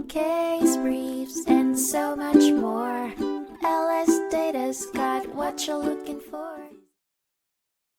case briefs, and so much more. LSData's got what you're looking for.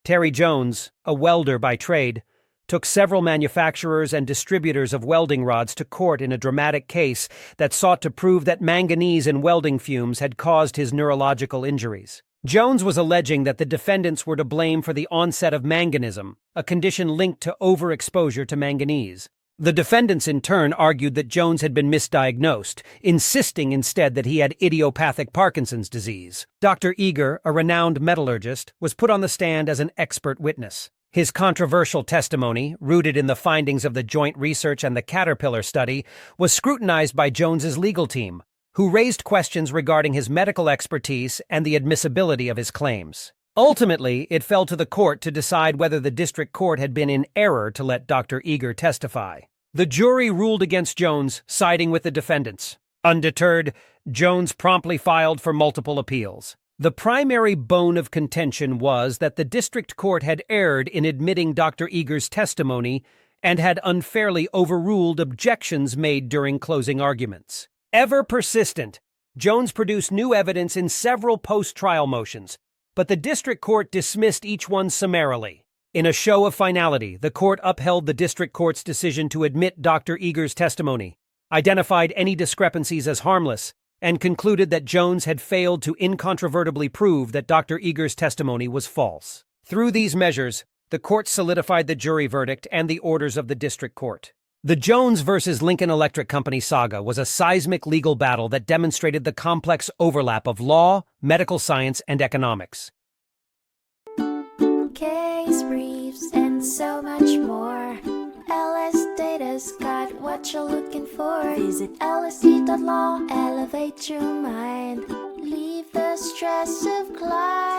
Terry Jones, a welder by trade, took several manufacturers and distributors of welding rods to court in a dramatic case that sought to prove that manganese in welding fumes had caused his neurological injuries. Jones was alleging that the defendants were to blame for the onset of manganism, a condition linked to overexposure to manganese. The defendants in turn argued that Jones had been misdiagnosed, insisting instead that he had idiopathic Parkinson's disease. Dr. Eager, a renowned metallurgist, was put on the stand as an expert witness. His controversial testimony, rooted in the findings of the Joint Research and the Caterpillar study, was scrutinized by Jones's legal team, who raised questions regarding his medical expertise and the admissibility of his claims. Ultimately, it fell to the court to decide whether the district court had been in error to let Dr. Eager testify. The jury ruled against Jones, siding with the defendants. Undeterred, Jones promptly filed for multiple appeals. The primary bone of contention was that the district court had erred in admitting Dr. Eager's testimony and had unfairly overruled objections made during closing arguments. Ever persistent, Jones produced new evidence in several post-trial motions, but the district court dismissed each one summarily. In a show of finality, the court upheld the district court's decision to admit Dr. Eager's testimony, identified any discrepancies as harmless, and concluded that Jones had failed to incontrovertibly prove that Dr. Eager's testimony was false. Through these measures, the court solidified the jury verdict and the orders of the district court. The Jones versus Lincoln Electric Company saga was a seismic legal battle that demonstrated the complex overlap of law, medical science, and economics. Case briefs, and so much more. LSData's got what you're looking for. Visit lsd.law, elevate your mind. Leave the stress of climb.